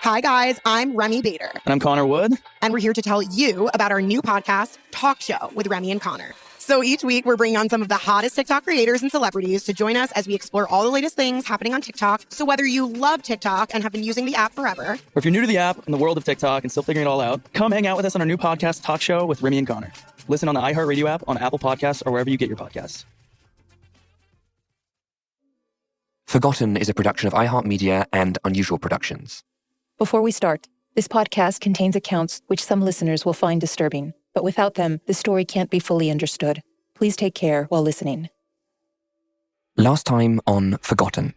Hi, guys. I'm Remy Bader. And I'm Connor Wood. And we're here to tell you about our new podcast, Talk Show with Remy and Connor. So each week, we're bringing on some of the hottest TikTok creators and celebrities to join us as we explore all the latest things happening on TikTok. So whether you love TikTok and have been using the app forever, or if you're new to the app and the world of TikTok and still figuring it all out, come hang out with us on our new podcast, Talk Show with Remy and Connor. Listen on the iHeartRadio app, on Apple Podcasts, or wherever you get your podcasts. Forgotten is a production of iHeartMedia and Unusual Productions. Before we start, this podcast contains accounts which some listeners will find disturbing, but without them, the story can't be fully understood. Please take care while listening. Last time on Forgotten.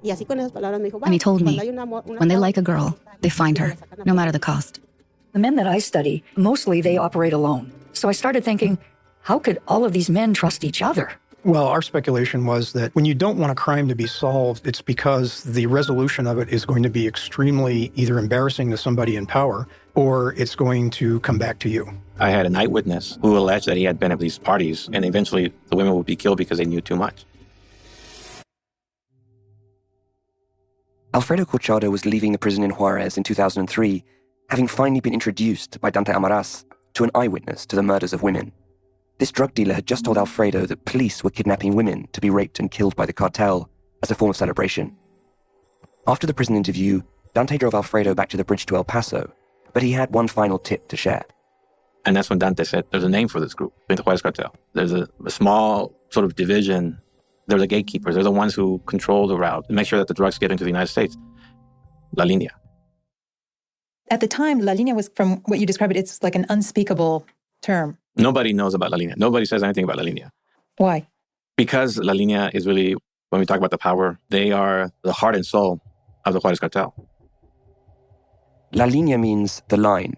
And he told me, when they like a girl, they find her, no matter the cost. The men that I study, mostly they operate alone. So I started thinking, how could all of these men trust each other? Well, our speculation was that when you don't want a crime to be solved, it's because the resolution of it is going to be extremely either embarrassing to somebody in power, or it's going to come back to you. I had an eyewitness who alleged that he had been at these parties, and eventually the women would be killed because they knew too much. Alfredo Corchado was leaving the prison in Juárez in 2003, having finally been introduced by Dante Amaras to an eyewitness to the murders of women. This drug dealer had just told Alfredo that police were kidnapping women to be raped and killed by the cartel as a form of celebration. After the prison interview, Dante drove Alfredo back to the bridge to El Paso, but he had one final tip to share. And that's when Dante said, there's a name for this group, the Juárez cartel. There's a small sort of division. They're the gatekeepers. They're the ones who control the route and make sure that the drugs get into the United States. La Linea. At the time, La Linea was, from what you described, it's like an unspeakable term. Nobody knows about La Linea. Nobody says anything about La Linea. Why? Because La Linea is really, when we talk about the power, they are the heart and soul of the Juárez cartel. La Linea means the line,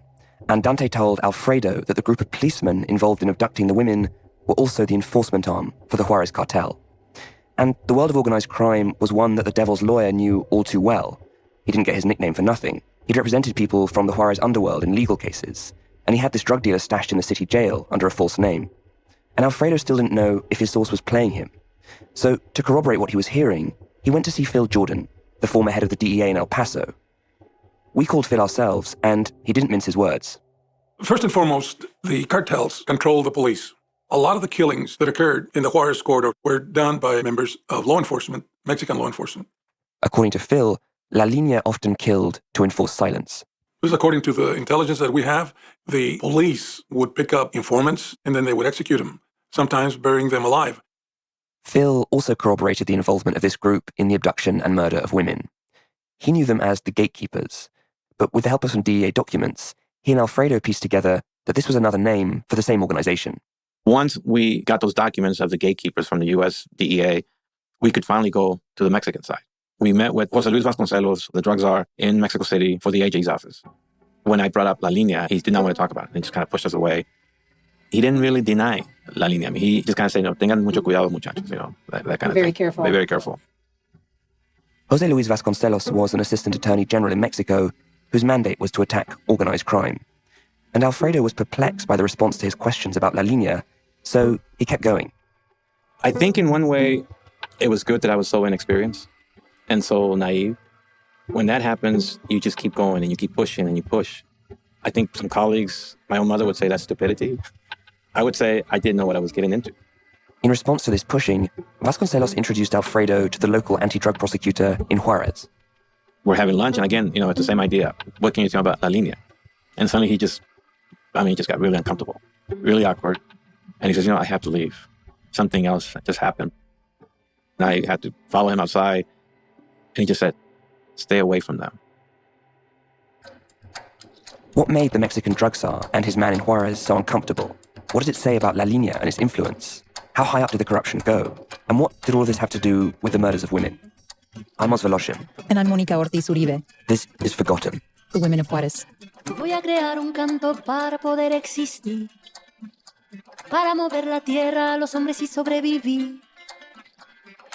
and Dante told Alfredo that the group of policemen involved in abducting the women were also the enforcement arm for the Juárez cartel. And the world of organized crime was one that the devil's lawyer knew all too well. He didn't get his nickname for nothing. He'd represented people from the Juárez underworld in legal cases, and he had this drug dealer stashed in the city jail under a false name. And Alfredo still didn't know if his source was playing him. So, to corroborate what he was hearing, he went to see Phil Jordan, the former head of the DEA in El Paso. We called Phil ourselves, and he didn't mince his words. First and foremost, the cartels control the police. A lot of the killings that occurred in the Juárez corridor were done by members of law enforcement, Mexican law enforcement. According to Phil, La Linea often killed to enforce silence. This is according to the intelligence that we have. The police would pick up informants and then they would execute them, sometimes burying them alive. Phil also corroborated the involvement of this group in the abduction and murder of women. He knew them as the gatekeepers, but with the help of some DEA documents, he and Alfredo pieced together that this was another name for the same organization. Once we got those documents of the gatekeepers from the U.S. DEA, we could finally go to the Mexican side. We met with José Luis Vasconcelos, the drug czar in Mexico City, for the AG's office. When I brought up La Linea, he did not want to talk about it. He just kind of pushed us away. He didn't really deny La Linea. I mean, he just kind of said, tengan mucho cuidado, muchachos, that kind of Very thing. careful. Be very careful. José Luis Vasconcelos was an assistant attorney general in Mexico whose mandate was to attack organized crime. And Alfredo was perplexed by the response to his questions about La Linea, so he kept going. I think in one way, it was good that I was so inexperienced and so naive. When that happens, you just keep going and you keep pushing and you push. I think some colleagues, my own mother would say that's stupidity. I would say I didn't know what I was getting into. In response to this pushing, Vasconcelos introduced Alfredo to the local anti-drug prosecutor in Juárez. We're having lunch, and again, it's the same idea. What can you tell about La Linea? And suddenly he just got really uncomfortable, really awkward. And he says, I have to leave. Something else just happened. And I had to follow him outside. And he just said, stay away from them. What made the Mexican drug czar and his man in Juárez so uncomfortable? What did it say about La Linea and its influence? How high up did the corruption go? And what did all of this have to do with the murders of women? I'm Oz Voloshin. And I'm Mónica Ortiz Uribe. This is Forgotten. The Women of Juárez. Voy a crear un canto para poder existir, para mover la tierra, los hombres y sobrevivir.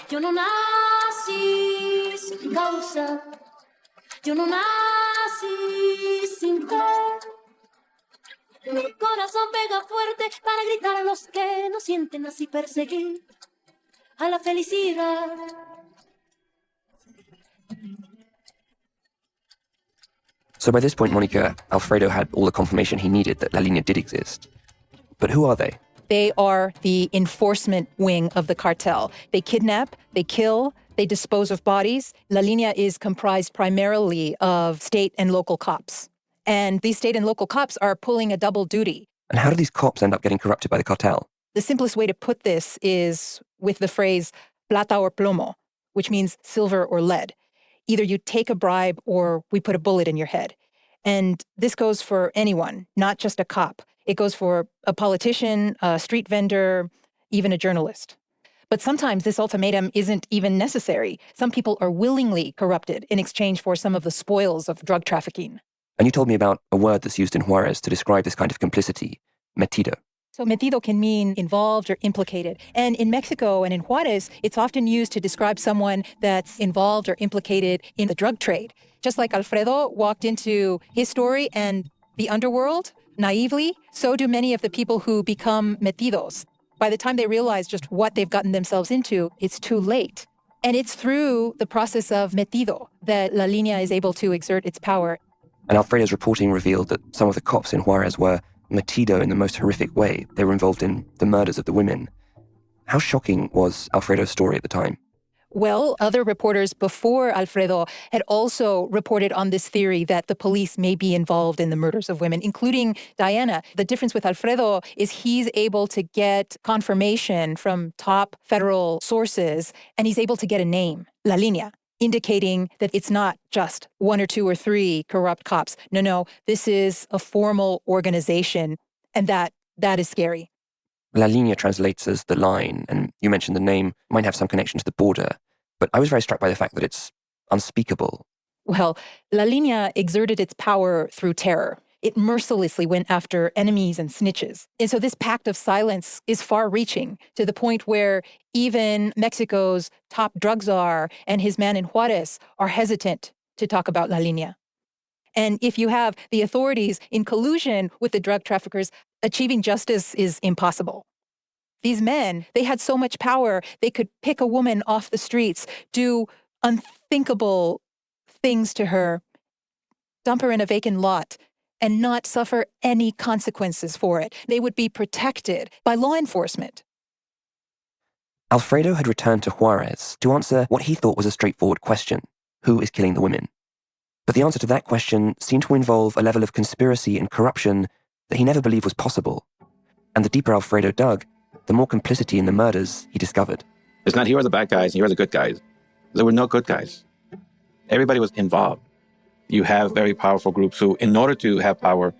Yo no nací sin causa, yo no nací sin fe. Mi corazón pega fuerte para gritar a los que no sienten, así perseguir a la felicidad. So by this point, Monica, Alfredo had all the confirmation he needed that La Linea did exist. But who are they? They are the enforcement wing of the cartel. They kidnap, they kill, they dispose of bodies. La Linea is comprised primarily of state and local cops. And these state and local cops are pulling a double duty. And how do these cops end up getting corrupted by the cartel? The simplest way to put this is with the phrase plata or plomo, which means silver or lead. Either you take a bribe or we put a bullet in your head. And this goes for anyone, not just a cop. It goes for a politician, a street vendor, even a journalist. But sometimes this ultimatum isn't even necessary. Some people are willingly corrupted in exchange for some of the spoils of drug trafficking. And you told me about a word that's used in Juárez to describe this kind of complicity, metido. So metido can mean involved or implicated. And in Mexico and in Juárez, it's often used to describe someone that's involved or implicated in the drug trade. Just like Alfredo walked into his story and the underworld naively, so do many of the people who become metidos. By the time they realize just what they've gotten themselves into, it's too late. And it's through the process of metido that La Linea is able to exert its power. And Alfredo's reporting revealed that some of the cops in Juárez were metido in the most horrific way. They were involved in the murders of the women. How shocking was Alfredo's story at the time? Well, other reporters before Alfredo had also reported on this theory that the police may be involved in the murders of women, including Diana. The difference with Alfredo is he's able to get confirmation from top federal sources, and he's able to get a name, La Linea, indicating that it's not just one or two or three corrupt cops. No, this is a formal organization, and that is scary. La Linea translates as the line, and you mentioned the name might have some connection to the border, but I was very struck by the fact that it's unspeakable. Well, La Linea exerted its power through terror. It mercilessly went after enemies and snitches. And so this pact of silence is far-reaching to the point where even Mexico's top drug czar and his man in Juárez are hesitant to talk about La Linea. And if you have the authorities in collusion with the drug traffickers, achieving justice is impossible. These men, they had so much power, they could pick a woman off the streets, do unthinkable things to her, dump her in a vacant lot, and not suffer any consequences for it. They would be protected by law enforcement. Alfredo had returned to Juárez to answer what he thought was a straightforward question: who is killing the women? But the answer to that question seemed to involve a level of conspiracy and corruption that he never believed was possible. And the deeper Alfredo dug, the more complicity in the murders he discovered. It's not here are the bad guys and here are the good guys. There were no good guys. Everybody was involved. You have very powerful groups who, in order to have power,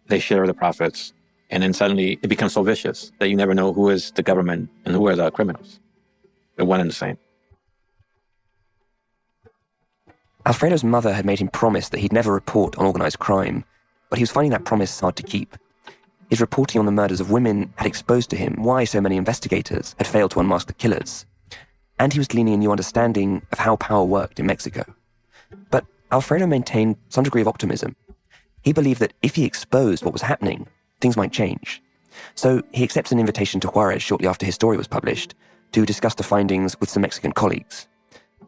they share the profits. And then suddenly it becomes so vicious that you never know who is the government and who are the criminals. They're one and the same. Alfredo's mother had made him promise that he'd never report on organized crime, but he was finding that promise hard to keep. His reporting on the murders of women had exposed to him why so many investigators had failed to unmask the killers. And he was gleaning a new understanding of how power worked in Mexico. But Alfredo maintained some degree of optimism. He believed that if he exposed what was happening, things might change. So he accepted an invitation to Juárez shortly after his story was published to discuss the findings with some Mexican colleagues.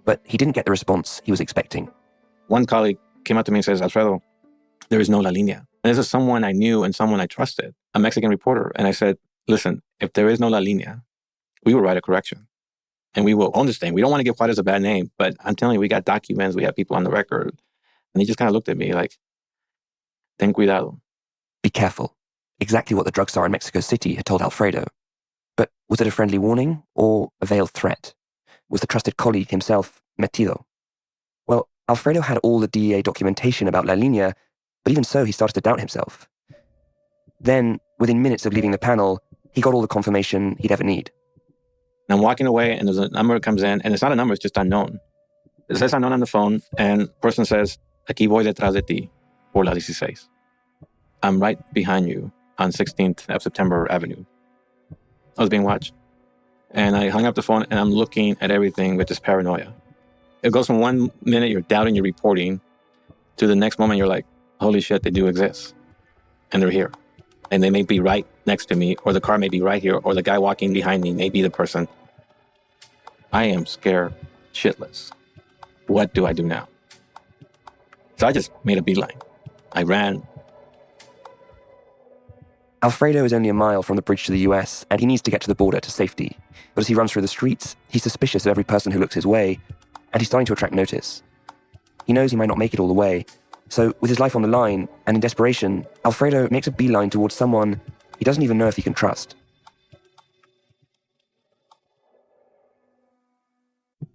But he didn't get the response he was expecting. One colleague came up to me and says, Alfredo, there is no La Linea. And this is someone I knew and someone I trusted, a Mexican reporter. And I said, listen, if there is no La Linea, we will write a correction. And we will own this thing. We don't want to give Juárez a bad name, but I'm telling you, we got documents, we have people on the record. And he just kind of looked at me like, ten cuidado. Be careful. Exactly what the drug czar in Mexico City had told Alfredo. But was it a friendly warning or a veiled threat? Was the trusted colleague himself metido? Well, Alfredo had all the DEA documentation about La Linea, but even so, he started to doubt himself. Then, within minutes of leaving the panel, he got all the confirmation he'd ever need. And I'm walking away, and there's a number that comes in, and it's not a number, it's just unknown. It says unknown on the phone, and the person says, aquí voy detrás de ti, por la 16. I'm right behind you on 16th of September Avenue. I was being watched. And I hung up the phone, and I'm looking at everything with this paranoia. It goes from 1 minute you're doubting your reporting to the next moment you're like, holy shit, they do exist. And they're here. And they may be right next to me, or the car may be right here, or the guy walking behind me may be the person. I am scared shitless. What do I do now? So I just made a beeline. I ran. Alfredo is only a mile from the bridge to the US, and he needs to get to the border to safety. But as he runs through the streets, he's suspicious of every person who looks his way, and he's starting to attract notice. He knows he might not make it all the way, so with his life on the line, and in desperation, Alfredo makes a beeline towards someone he doesn't even know if he can trust.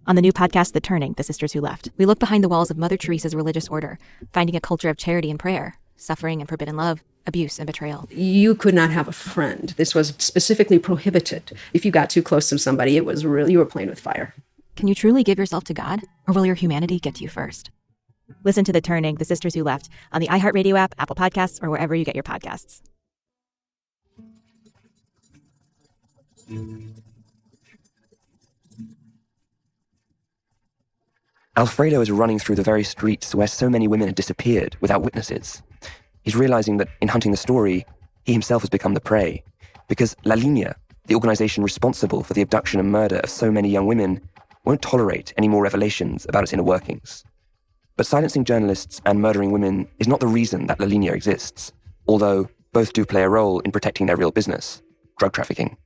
On the new podcast, The Turning, The Sisters Who Left, we look behind the walls of Mother Teresa's religious order, finding a culture of charity and prayer, suffering and forbidden love, abuse and betrayal. You could not have a friend. This was specifically prohibited. If you got too close to somebody, it was really, you were playing with fire. Can you truly give yourself to God, or will your humanity get to you first? Listen to The Turning, The Sisters Who Left on the iHeartRadio app, Apple Podcasts, or wherever you get your podcasts. Alfredo is running through the very streets where so many women had disappeared without witnesses. He's realizing that in hunting the story, he himself has become the prey, because La Linea, the organization responsible for the abduction and murder of so many young women, won't tolerate any more revelations about its inner workings. But silencing journalists and murdering women is not the reason that La Linea exists, although both do play a role in protecting their real business, drug trafficking.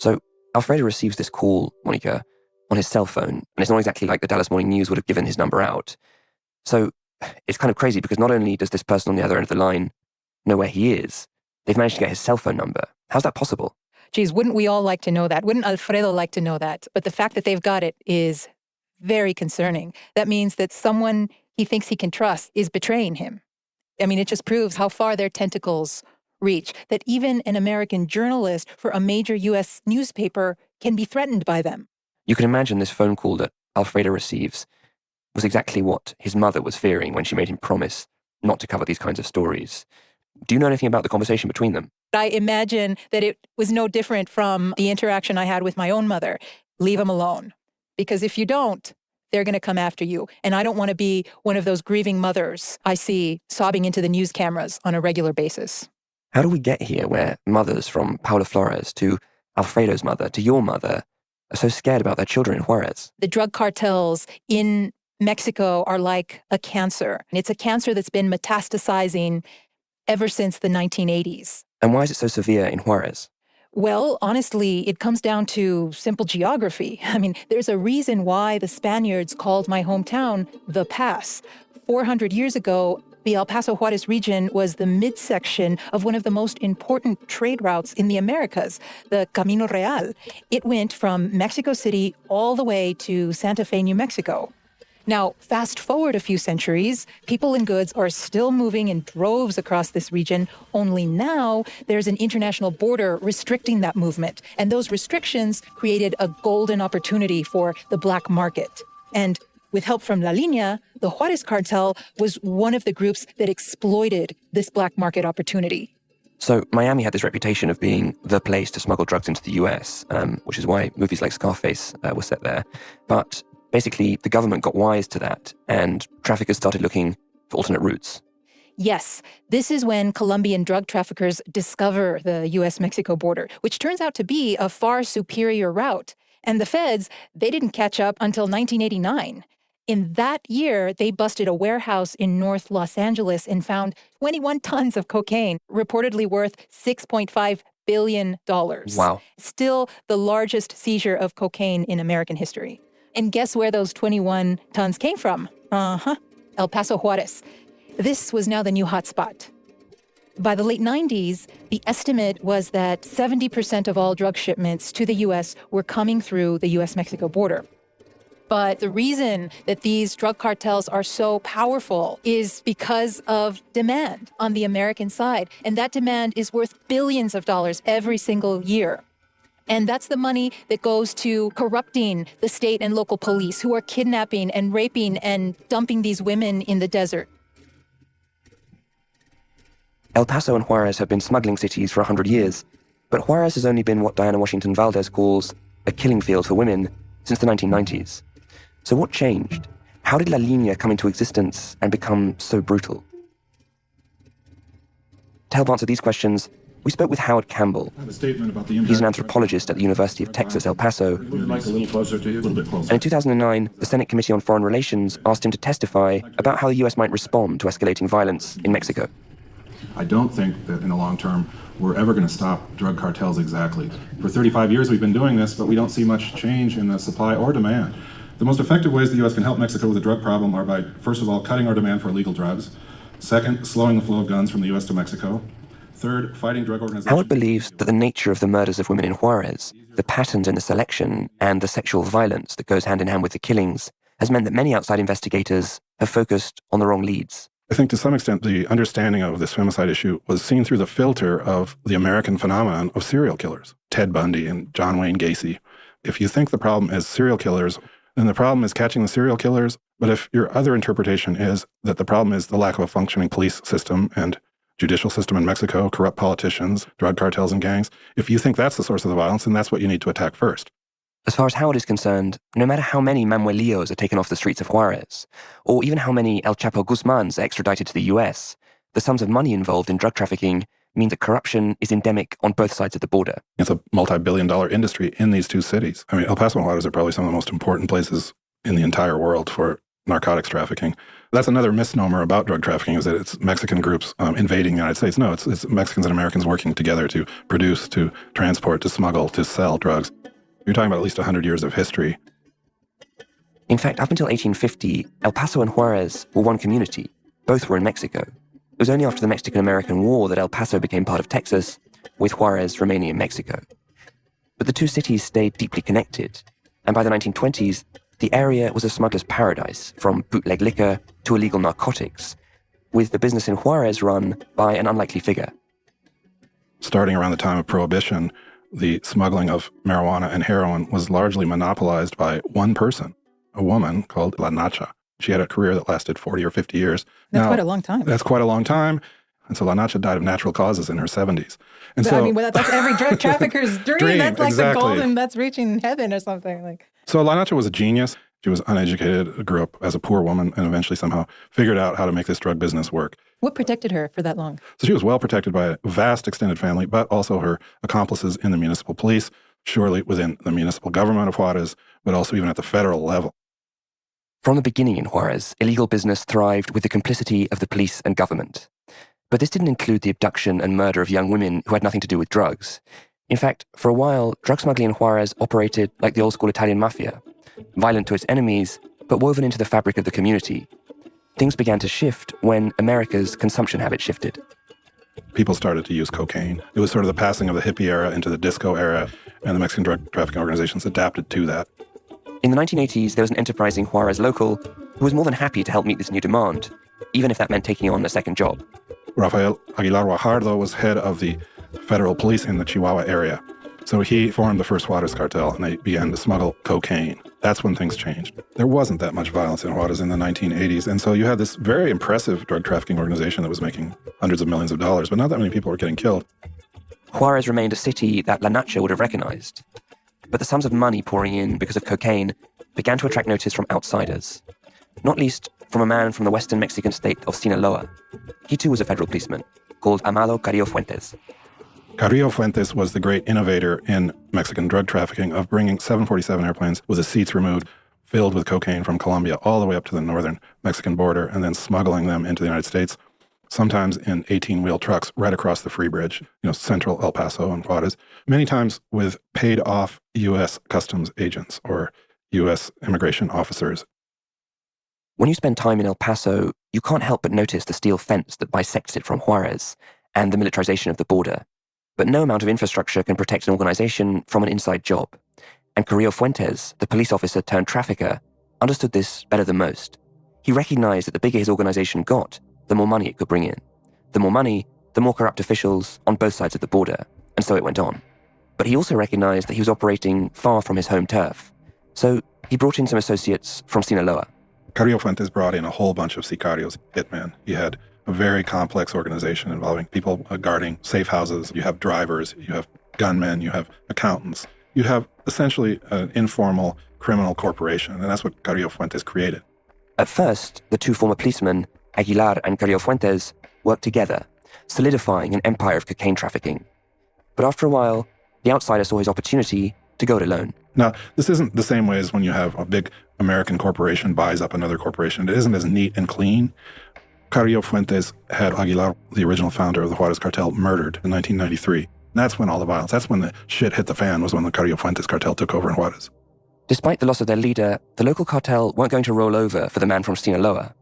So Alfredo receives this call, Monica, on his cell phone, and it's not exactly like the Dallas Morning News would have given his number out. So it's kind of crazy because not only does this person on the other end of the line know where he is, they've managed to get his cell phone number. How's that possible? Geez, wouldn't we all like to know that? Wouldn't Alfredo like to know that? But the fact that they've got it is very concerning. That means that someone he thinks he can trust is betraying him. I mean, it just proves how far their tentacles reach, that even an American journalist for a major U.S. newspaper can be threatened by them. You can imagine this phone call that Alfredo receives was exactly what his mother was fearing when she made him promise not to cover these kinds of stories. Do you know anything about the conversation between them? I imagine that it was no different from the interaction I had with my own mother. Leave them alone. Because if you don't, they're going to come after you. And I don't want to be one of those grieving mothers I see sobbing into the news cameras on a regular basis. How do we get here where mothers from Paula Flores to Alfredo's mother to your mother are so scared about their children in Juárez? The drug cartels in Mexico are like a cancer. And it's a cancer that's been metastasizing ever since the 1980s. And why is it so severe in Juárez? Well, honestly, it comes down to simple geography. I mean, there's a reason why the Spaniards called my hometown the Pass. 400 years ago, the El Paso Juárez region was the midsection of one of the most important trade routes in the Americas, the Camino Real. It went from Mexico City all the way to Santa Fe, New Mexico. Now, fast forward a few centuries, people and goods are still moving in droves across this region, only now there's an international border restricting that movement. And those restrictions created a golden opportunity for the black market. And with help from La Linea, the Juárez cartel was one of the groups that exploited this black market opportunity. So Miami had this reputation of being the place to smuggle drugs into the US, which is why movies like Scarface were set there. But basically, the government got wise to that, and traffickers started looking for alternate routes. Yes, this is when Colombian drug traffickers discover the U.S.-Mexico border, which turns out to be a far superior route. And the feds, they didn't catch up until 1989. In that year, they busted a warehouse in North Los Angeles and found 21 tons of cocaine, reportedly worth $6.5 billion. Wow. Still the largest seizure of cocaine in American history. And guess where those 21 tons came from? El Paso, Juárez. This was now the new hotspot. By the late 90s, the estimate was that 70% of all drug shipments to the U.S. were coming through the U.S.-Mexico border. But the reason that these drug cartels are so powerful is because of demand on the American side. And that demand is worth billions of dollars every single year. And that's the money that goes to corrupting the state and local police who are kidnapping and raping and dumping these women in the desert. El Paso and Juárez have been smuggling cities for 100 years, but Juárez has only been what Diana Washington Valdez calls a killing field for women since the 1990s. So what changed? How did La Linea come into existence and become so brutal? To help answer these questions, We spoke with Howard Campbell. I have a statement about the He's an anthropologist at the University of Texas, El Paso. Would you like a little closer to you? A little bit closer. And in 2009, the Senate Committee on Foreign Relations asked him to testify about how the U.S. might respond to escalating violence in Mexico. I don't think that in the long term we're ever going to stop drug cartels exactly. For 35 years we've been doing this, but we don't see much change in the supply or demand. The most effective ways the U.S. can help Mexico with the drug problem are by, first of all, cutting our demand for illegal drugs. Second, slowing the flow of guns from the U.S. to Mexico. Third, fighting drug organizations. Howard believes that the nature of the murders of women in Juárez, the patterns in the selection, and the sexual violence that goes hand in hand with the killings has meant that many outside investigators have focused on the wrong leads. I think to some extent the understanding of this femicide issue was seen through the filter of the American phenomenon of serial killers, Ted Bundy and John Wayne Gacy. If you think the problem is serial killers, then the problem is catching the serial killers. But if your other interpretation is that the problem is the lack of a functioning police system and judicial system in Mexico, corrupt politicians, drug cartels and gangs, if you think that's the source of the violence, then that's what you need to attack first. As far as Howard is concerned, no matter how many Manuelillos are taken off the streets of Juárez, or even how many El Chapo Guzmans are extradited to the US, the sums of money involved in drug trafficking mean that corruption is endemic on both sides of the border. It's a multi-billion-dollar industry in these two cities. I mean, El Paso and Juárez are probably some of the most important places in the entire world for narcotics trafficking. That's another misnomer about drug trafficking, is that it's Mexican groups invading the United States. No, it's Mexicans and Americans working together to produce, to transport, to smuggle, to sell drugs. You're talking about at least 100 years of history. In fact, up until 1850, El Paso and Juárez were one community. Both were in Mexico. It was only after the Mexican-American War that El Paso became part of Texas, with Juárez remaining in Mexico. But the two cities stayed deeply connected, and by the 1920s, the area was a smuggler's paradise, from bootleg liquor to illegal narcotics, with the business in Juárez run by an unlikely figure. Starting around the time of Prohibition, the smuggling of marijuana and heroin was largely monopolized by one person, a woman called La Nacha. She had a career that lasted 40 or 50 years. That's quite a long time. That's quite a long time. And so La Nacha died of natural causes in her 70s. And but, so, I mean, well, that's every drug trafficker's dream. That's like exactly. The golden, that's reaching heaven or something. So La Nacha was a genius. She was uneducated, grew up as a poor woman, and eventually somehow figured out how to make this drug business work. What protected her for that long? So she was well protected by a vast extended family, but also her accomplices in the municipal police, surely within the municipal government of Juárez, but also even at the federal level. From the beginning in Juárez, illegal business thrived with the complicity of the police and government. But this didn't include the abduction and murder of young women who had nothing to do with drugs. In fact, for a while, drug smuggling in Juárez operated like the old-school Italian mafia, violent to its enemies, but woven into the fabric of the community. Things began to shift when America's consumption habits shifted. People started to use cocaine. It was sort of the passing of the hippie era into the disco era, and the Mexican drug trafficking organizations adapted to that. In the 1980s, there was an enterprising Juárez local who was more than happy to help meet this new demand, even if that meant taking on a second job. Rafael Aguilar Guajardo was head of the federal police in the Chihuahua area. So he formed the first Juárez cartel, and they began to smuggle cocaine. That's when things changed. There wasn't that much violence in Juárez in the 1980s, and so you had this very impressive drug trafficking organization that was making hundreds of millions of dollars, but not that many people were getting killed. Juárez remained a city that La Nacha would have recognized. But the sums of money pouring in because of cocaine began to attract notice from outsiders, not least from a man from the western Mexican state of Sinaloa. He too was a federal policeman, called Amado Carrillo Fuentes. Carrillo Fuentes was the great innovator in Mexican drug trafficking of bringing 747 airplanes with the seats removed, filled with cocaine from Colombia all the way up to the northern Mexican border, and then smuggling them into the United States, sometimes in 18-wheel trucks right across the Free Bridge, central El Paso and Juárez, many times with paid-off U.S. customs agents or U.S. immigration officers. When you spend time in El Paso, you can't help but notice the steel fence that bisects it from Juárez and the militarization of the border. But no amount of infrastructure can protect an organization from an inside job. And Carrillo Fuentes, the police officer turned trafficker, understood this better than most. He recognized that the bigger his organization got, the more money it could bring in. The more money, the more corrupt officials on both sides of the border, and so it went on. But he also recognized that he was operating far from his home turf. So he brought in some associates from Sinaloa. Carrillo Fuentes brought in a whole bunch of sicarios, hitmen. He had a very complex organization involving people guarding safe houses. You have drivers, you have gunmen, you have accountants. You have essentially an informal criminal corporation, and that's what Carrillo Fuentes created. At first, the two former policemen, Aguilar and Carrillo Fuentes, worked together, solidifying an empire of cocaine trafficking, But after a while, the outsider saw his opportunity to go it alone. Now, this isn't the same way as when you have a big American corporation buys up another corporation. It isn't as neat and clean. Carrillo Fuentes had Aguilar, the original founder of the Juárez cartel, murdered in 1993. And that's when all the violence, that's when the shit hit the fan, was when the Carrillo Fuentes cartel took over in Juárez. Despite the loss of their leader, the local cartel weren't going to roll over for the man from Sinaloa.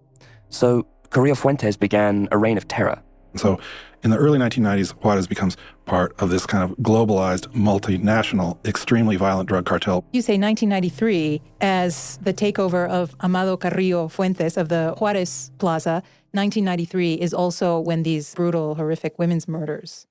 So Carrillo Fuentes began a reign of terror. So in the early 1990s, Juárez becomes part of this kind of globalized, multinational, extremely violent drug cartel. You say 1993 as the takeover of Amado Carrillo Fuentes of the Juárez Plaza. 1993 is also when these brutal, horrific women's murders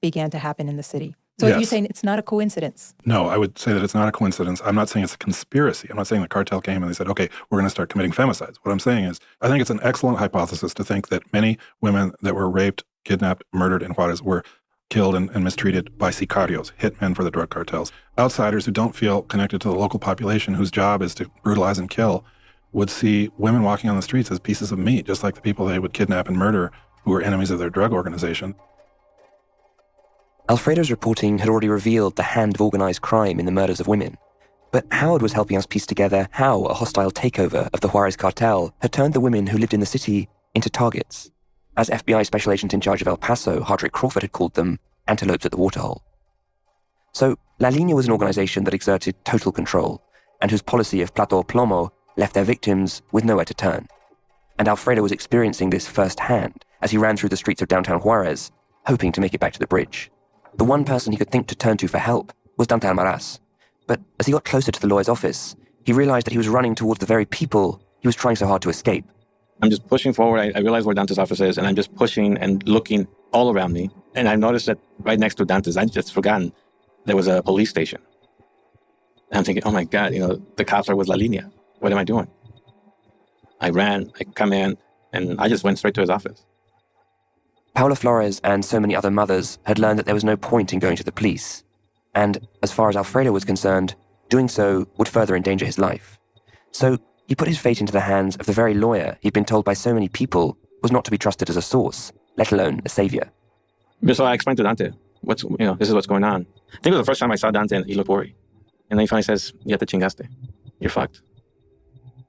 began to happen in the city. So Yes. you're saying it's not a coincidence? No, I would say that it's not a coincidence. I'm not saying it's a conspiracy. I'm not saying the cartel came and they said, okay, we're going to start committing femicides. What I'm saying is, I think it's an excellent hypothesis to think that many women that were raped, kidnapped, murdered in Juárez were killed and mistreated by sicarios, hitmen for the drug cartels. Outsiders who don't feel connected to the local population, whose job is to brutalize and kill, would see women walking on the streets as pieces of meat, just like the people they would kidnap and murder who were enemies of their drug organization. Alfredo's reporting had already revealed the hand of organized crime in the murders of women. But Howard was helping us piece together how a hostile takeover of the Juárez cartel had turned the women who lived in the city into targets. As FBI special agent in charge of El Paso, Hardrick Crawford, had called them, antelopes at the waterhole. So La Linea was an organization that exerted total control, and whose policy of plato o plomo left their victims with nowhere to turn. And Alfredo was experiencing this firsthand as he ran through the streets of downtown Juárez, hoping to make it back to the bridge. The one person he could think to turn to for help was Dante Almaraz. But as he got closer to the lawyer's office, he realized that he was running towards the very people he was trying so hard to escape. I'm just pushing forward. I realize where Dante's office is, and I'm just pushing and looking all around me. And I noticed that right next to Dante's, I just forgotten, there was a police station. And I'm thinking, oh my God, the cops are with La Linea. What am I doing? I ran, I come in, and I just went straight to his office. Paula Flores and so many other mothers had learned that there was no point in going to the police. And as far as Alfredo was concerned, doing so would further endanger his life. So he put his fate into the hands of the very lawyer he'd been told by so many people was not to be trusted as a source, let alone a savior. So I explained to Dante, this is what's going on. I think it was the first time I saw Dante and he looked worried. And then he finally says, ya te chingaste. You're fucked.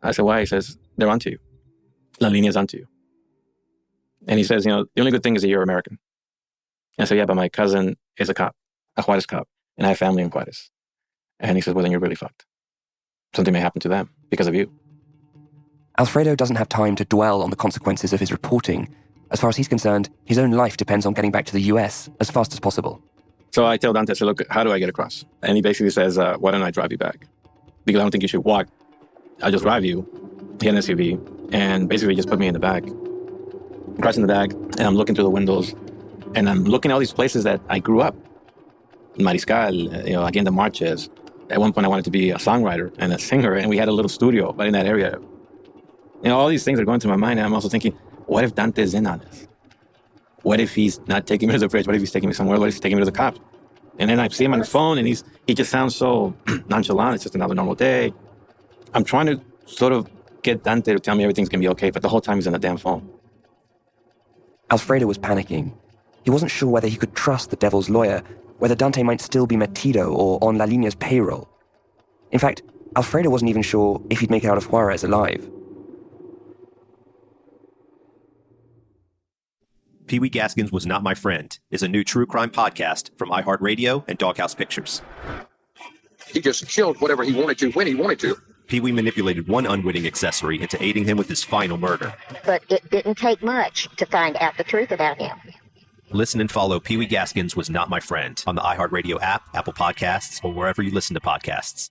I said, why? He says, they're onto you. La Linea's onto you. And he says, the only good thing is that you're American. And I said, yeah, but my cousin is a cop, a Juárez cop, and I have family in Juárez. And he says, well, then you're really fucked. Something may happen to them because of you. Alfredo doesn't have time to dwell on the consequences of his reporting. As far as he's concerned, his own life depends on getting back to the US as fast as possible. So I tell Dante, I say, look, how do I get across? And he basically says, why don't I drive you back? Because I don't think you should walk. I'll just drive you, get an SUV, and basically just put me in the back. Crash in the back, and I'm looking through the windows, and I'm looking at all these places that I grew up. Mariscal, again, the marches. At one point, I wanted to be a songwriter and a singer, and we had a little studio right in that area. All these things are going through my mind, and I'm also thinking, what if Dante's in on this? What if he's not taking me to the bridge? What if he's taking me somewhere? What if he's taking me to the cops? And then I see him on the phone, and he just sounds so nonchalant. It's just another normal day. I'm trying to sort of get Dante to tell me everything's going to be okay, but the whole time he's on the damn phone. Alfredo was panicking. He wasn't sure whether he could trust the devil's lawyer, whether Dante might still be metido or on La Linea's payroll. In fact, Alfredo wasn't even sure if he'd make it out of Juárez alive. Pee Wee Gaskins Was Not My Friend is a new true crime podcast from iHeartRadio and Doghouse Pictures. He just killed whatever he wanted to when he wanted to. Pee Wee manipulated one unwitting accessory into aiding him with his final murder. But it didn't take much to find out the truth about him. Listen and follow Pee Wee Gaskins Was Not My Friend on the iHeartRadio app, Apple Podcasts, or wherever you listen to podcasts.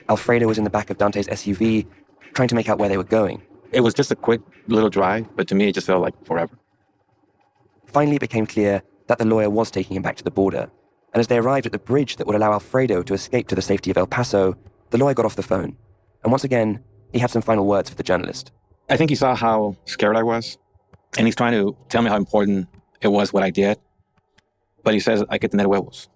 Alfredo was in the back of Dante's SUV, trying to make out where they were going. It was just a quick little drive, but to me, it just felt like forever. Finally, it became clear that the lawyer was taking him back to the border. And as they arrived at the bridge that would allow Alfredo to escape to the safety of El Paso, the lawyer got off the phone. And once again, he had some final words for the journalist. I think he saw how scared I was, and he's trying to tell me how important it was what I did. But he says, hay que tener huevos.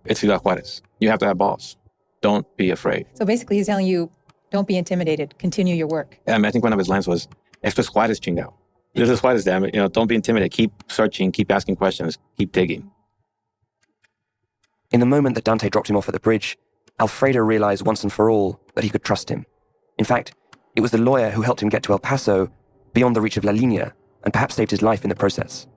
It's Ciudad Juárez. You have to have balls. Don't be afraid. So basically he's telling you, Don't be intimidated. Continue your work. I mean, I think one of his lines was, "Esto es Juárez, chingao." This is Juárez, damn it. Don't be intimidated. Keep searching, keep asking questions, keep digging. In the moment that Dante dropped him off at the bridge, Alfredo realized once and for all that he could trust him. In fact, it was the lawyer who helped him get to El Paso, beyond the reach of La Linea, and perhaps saved his life in the process.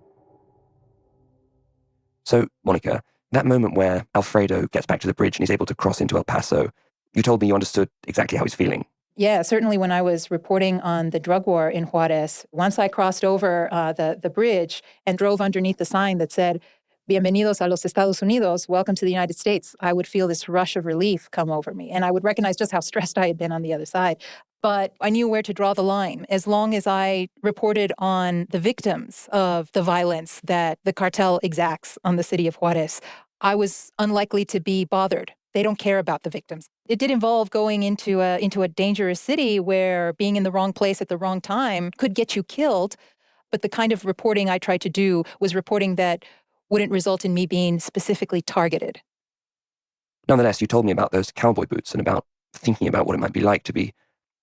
So, Monica, that moment where Alfredo gets back to the bridge and he's able to cross into El Paso, you told me you understood exactly how he's feeling. Yeah, certainly when I was reporting on the drug war in Juárez, once I crossed over the bridge and drove underneath the sign that said, "Bienvenidos a los Estados Unidos, welcome to the United States," I would feel this rush of relief come over me. And I would recognize just how stressed I had been on the other side. But I knew where to draw the line. As long as I reported on the victims of the violence that the cartel exacts on the city of Juárez, I was unlikely to be bothered. They don't care about the victims. It did involve going into a dangerous city where being in the wrong place at the wrong time could get you killed. But the kind of reporting I tried to do was reporting that wouldn't result in me being specifically targeted. Nonetheless, you told me about those cowboy boots and about thinking about what it might be like to be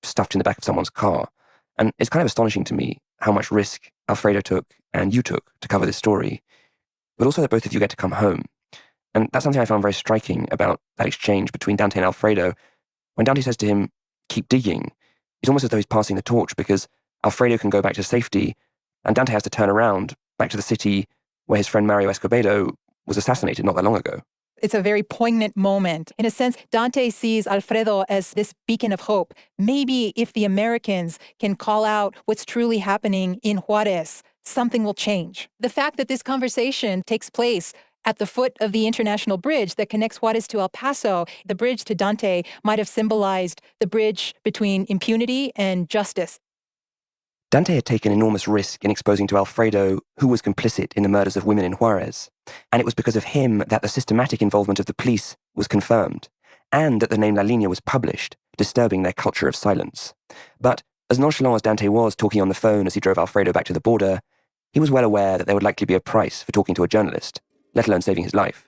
stuffed in the back of someone's car. And it's kind of astonishing to me how much risk Alfredo took and you took to cover this story, but also that both of you get to come home. And that's something I found very striking about that exchange between Dante and Alfredo. When Dante says to him, "Keep digging," it's almost as though he's passing the torch because Alfredo can go back to safety and Dante has to turn around back to the city where his friend Mario Escobedo was assassinated not that long ago. It's a very poignant moment. In a sense, Dante sees Alfredo as this beacon of hope. Maybe if the Americans can call out what's truly happening in Juárez, something will change. The fact that this conversation takes place at the foot of the international bridge that connects Juárez to El Paso, the bridge to Dante might have symbolized the bridge between impunity and justice. Dante had taken enormous risk in exposing to Alfredo who was complicit in the murders of women in Juárez, and it was because of him that the systematic involvement of the police was confirmed, and that the name La Linea was published, disturbing their culture of silence. But as nonchalant as Dante was talking on the phone as he drove Alfredo back to the border, he was well aware that there would likely be a price for talking to a journalist, let alone saving his life.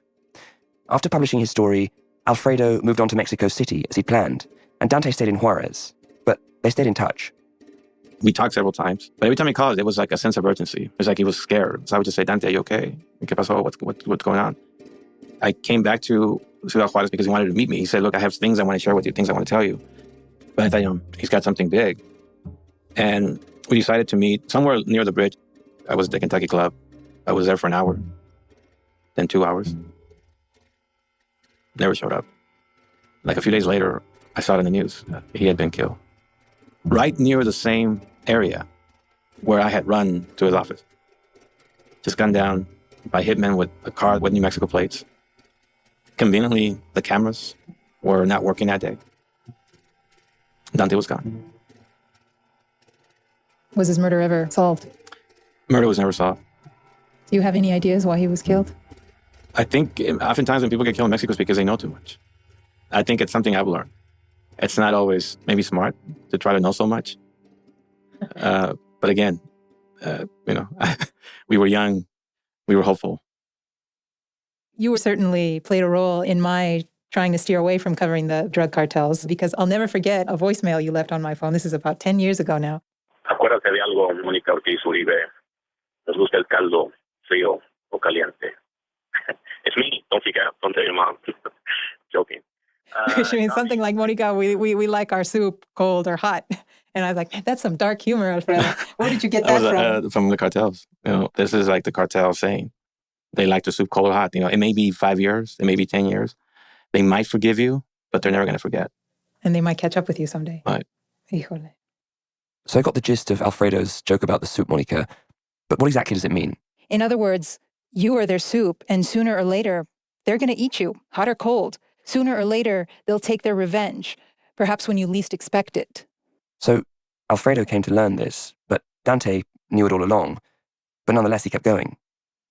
After publishing his story, Alfredo moved on to Mexico City as he planned, and Dante stayed in Juárez, but they stayed in touch. We talked several times, but every time he called, it was like a sense of urgency. It was like he was scared. So I would just say, "Dante, are you okay? ¿Qué pasó? What's going on?" I came back to Ciudad Juárez because he wanted to meet me. He said, "Look, I have things I want to share with you, things I want to tell you." But I thought, he's got something big. And we decided to meet somewhere near the bridge. I was at the Kentucky Club. I was there for an hour, then 2 hours. Never showed up. Like a few days later, I saw it in the news. He had been killed. Right near the same area where I had run to his office. Just gunned down by hitmen with a car with New Mexico plates. Conveniently, the cameras were not working that day. Dante was gone. Was his murder ever solved? Murder was never solved. Do you have any ideas why he was killed? I think oftentimes when people get killed in Mexico, it's because they know too much. I think it's something I've learned. It's not always maybe smart to try to know so much. But again, we were young, we were hopeful. You certainly played a role in my trying to steer away from covering the drug cartels, because I'll never forget a voicemail you left on my phone. This is about 10 years ago now. Acuérdate de algo, Mónica Ortiz Uribe. Nos gusta el caldo, frío o caliente. It's me, don't forget, don't tell your mom. Joking. Which means something like, "Monica, we like our soup cold or hot." And I was like, "That's some dark humor, Alfredo. Where did you get that from?" From the cartels. This is like the cartel saying they like the soup cold or hot. It may be 5 years, it may be 10 years. They might forgive you, but they're never going to forget. And they might catch up with you someday. Right. Híjole. So I got the gist of Alfredo's joke about the soup, Monica. But what exactly does it mean? In other words, you are their soup, and sooner or later, they're going to eat you, hot or cold. Sooner or later, they'll take their revenge, perhaps when you least expect it. So Alfredo came to learn this, but Dante knew it all along. But nonetheless, he kept going.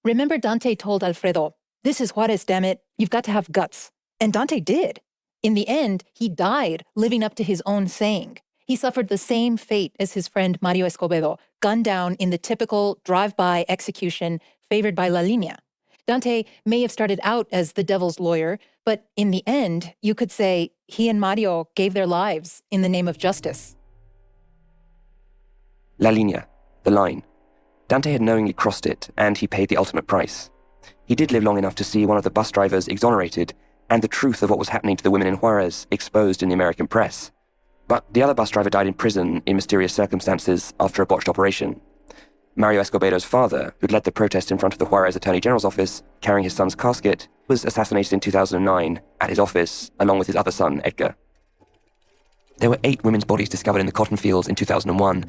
Remember, Dante told Alfredo, "This is Juárez, damn it. You've got to have guts." And Dante did. In the end, he died living up to his own saying. He suffered the same fate as his friend Mario Escobedo, gunned down in the typical drive-by execution favored by La Linea. Dante may have started out as the devil's lawyer, but in the end, you could say he and Mario gave their lives in the name of justice. La Linea, the line. Dante had knowingly crossed it, and he paid the ultimate price. He did live long enough to see one of the bus drivers exonerated, and the truth of what was happening to the women in Juárez exposed in the American press. But the other bus driver died in prison in mysterious circumstances after a botched operation. Mario Escobedo's father, who'd led the protest in front of the Juárez Attorney General's office, carrying his son's casket, was assassinated in 2009 at his office, along with his other son, Edgar. There were 8 women's bodies discovered in the cotton fields in 2001, and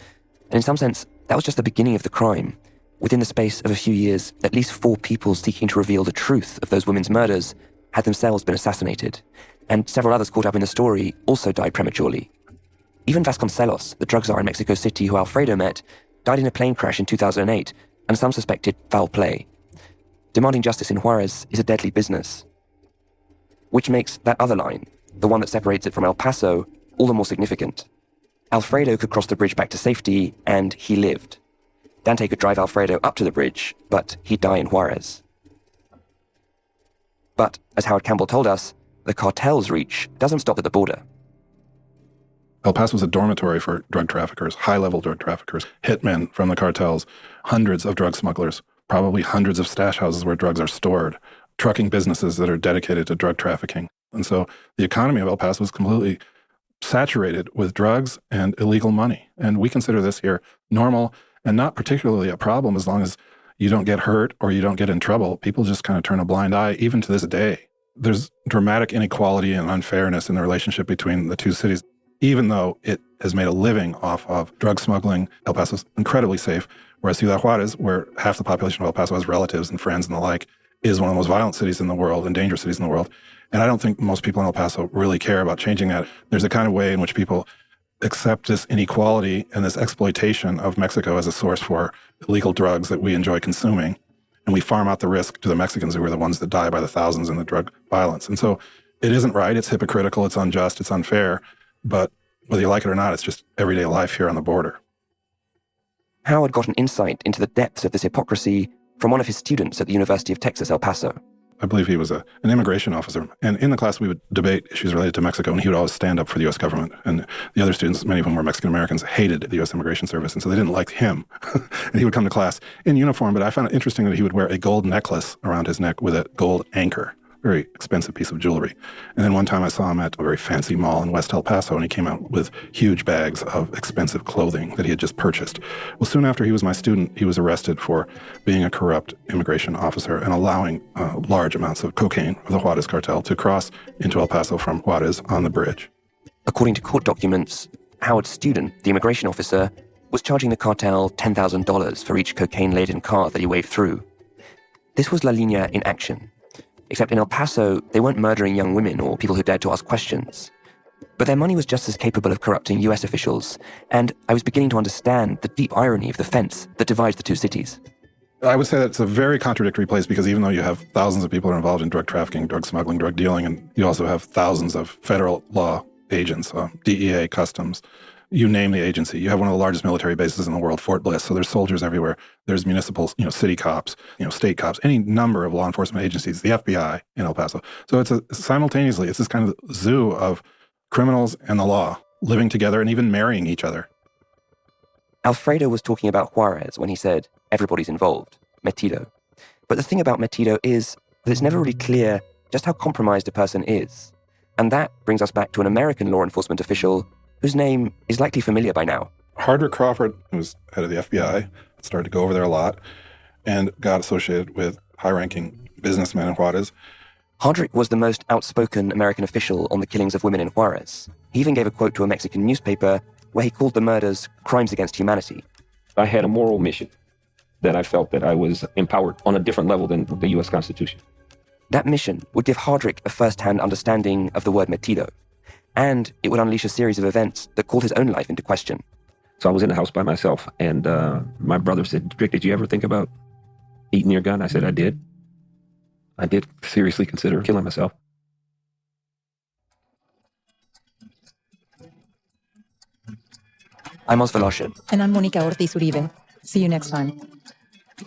in some sense, that was just the beginning of the crime. Within the space of a few years, at least 4 people seeking to reveal the truth of those women's murders had themselves been assassinated, and several others caught up in the story also died prematurely. Even Vasconcelos, the drug czar in Mexico City who Alfredo met, died in a plane crash in 2008, and some suspected foul play. Demanding justice in Juárez is a deadly business. Which makes that other line, the one that separates it from El Paso, all the more significant. Alfredo could cross the bridge back to safety, and he lived. Dante could drive Alfredo up to the bridge, but he'd die in Juárez. But, as Howard Campbell told us, the cartel's reach doesn't stop at the border. El Paso was a dormitory for drug traffickers, high-level drug traffickers, hitmen from the cartels, hundreds of drug smugglers, probably hundreds of stash houses where drugs are stored, trucking businesses that are dedicated to drug trafficking. And so the economy of El Paso was completely saturated with drugs and illegal money. And we consider this here normal and not particularly a problem as long as you don't get hurt or you don't get in trouble. People just kind of turn a blind eye, even to this day. There's dramatic inequality and unfairness in the relationship between the two cities. Even though it has made a living off of drug smuggling, El Paso is incredibly safe, whereas Ciudad Juárez, where half the population of El Paso has relatives and friends and the like, is one of the most violent cities in the world and dangerous cities in the world. And I don't think most people in El Paso really care about changing that. There's a kind of way in which people accept this inequality and this exploitation of Mexico as a source for illegal drugs that we enjoy consuming. And we farm out the risk to the Mexicans who are the ones that die by the thousands in the drug violence. And so it isn't right. It's hypocritical. It's unjust. It's unfair. But whether you like it or not, it's just everyday life here on the border. Howard got an insight into the depths of this hypocrisy from one of his students at the University of Texas, El Paso. I believe he was an immigration officer. And in the class, we would debate issues related to Mexico, and he would always stand up for the U.S. government. And the other students, many of whom were Mexican-Americans, hated the U.S. Immigration Service, and so they didn't like him. And he would come to class in uniform, but I found it interesting that he would wear a gold necklace around his neck with a gold anchor. Very expensive piece of jewelry. And then one time I saw him at a very fancy mall in West El Paso, and he came out with huge bags of expensive clothing that he had just purchased. Well, soon after he was my student, he was arrested for being a corrupt immigration officer and allowing large amounts of cocaine of the Juárez cartel to cross into El Paso from Juárez on the bridge. According to court documents, Howard's student, the immigration officer, was charging the cartel $10,000 for each cocaine-laden car that he waved through. This was La Linea in action. Except in El Paso, they weren't murdering young women or people who dared to ask questions. But their money was just as capable of corrupting US officials, and I was beginning to understand the deep irony of the fence that divides the two cities. I would say that it's a very contradictory place because even though you have thousands of people who are involved in drug trafficking, drug smuggling, drug dealing, and you also have thousands of federal law agents, DEA, Customs, you name the agency. You have one of the largest military bases in the world, Fort Bliss. So there's soldiers everywhere. There's municipal, city cops, state cops, any number of law enforcement agencies, the FBI in El Paso. So it's simultaneously, it's this kind of zoo of criminals and the law living together and even marrying each other. Alfredo was talking about Juárez when he said, everybody's involved, metido. But the thing about metido is that it's never really clear just how compromised a person is. And that brings us back to an American law enforcement official whose name is likely familiar by now. Hardrick Crawford, who was head of the FBI, started to go over there a lot and got associated with high-ranking businessmen in Juárez. Hardrick was the most outspoken American official on the killings of women in Juárez. He even gave a quote to a Mexican newspaper where he called the murders crimes against humanity. I had a moral mission that I felt that I was empowered on a different level than the U.S. Constitution. That mission would give Hardrick a first-hand understanding of the word metido, and it would unleash a series of events that called his own life into question. So I was in the house by myself, and my brother said, Rick, did you ever think about eating your gun? I said, I did. I did seriously consider killing myself. I'm Os Velocian. And I'm Mónica Ortiz Uribe. See you next time.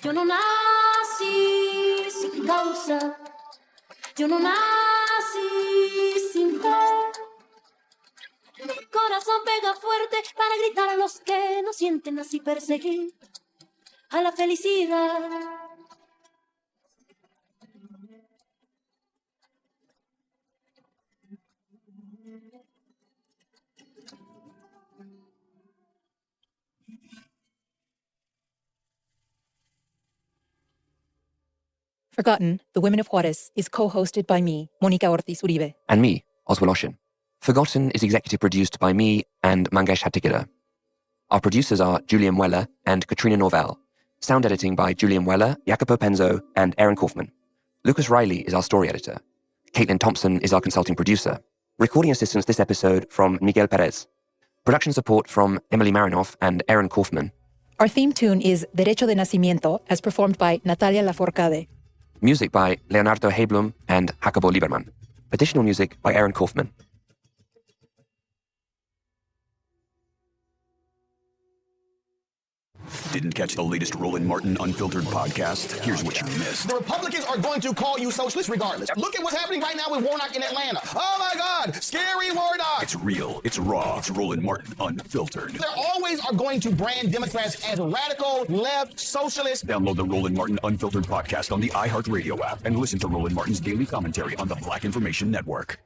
Yo no nací sin causa. Yo no nací sin fe. Mi corazón pega fuerte para gritar a los que no sienten, así perseguir a la felicidad. Forgotten, The Women of Juárez is co-hosted by me, Mónica Ortiz Uribe. And me, Oswald Oshin. Forgotten is executive produced by me and Mangesh Hattikira. Our producers are Julian Weller and Katrina Norvell. Sound editing by Julian Weller, Jacopo Penzo, and Aaron Kaufman. Lucas Riley is our story editor. Caitlin Thompson is our consulting producer. Recording assistance this episode from Miguel Perez. Production support from Emily Marinoff and Aaron Kaufman. Our theme tune is Derecho de Nacimiento, as performed by Natalia Lafourcade. Music by Leonardo Heiblum and Jacobo Lieberman. Additional music by Aaron Kaufman. Didn't catch the latest Roland Martin Unfiltered podcast? Here's what you missed. The Republicans are going to call you socialist regardless. Look at what's happening right now with Warnock in Atlanta. Oh my God, scary Warnock. It's real, it's raw, it's Roland Martin Unfiltered. They always are going to brand Democrats as radical, left, socialist. Download the Roland Martin Unfiltered podcast on the iHeartRadio app and listen to Roland Martin's daily commentary on the Black Information Network.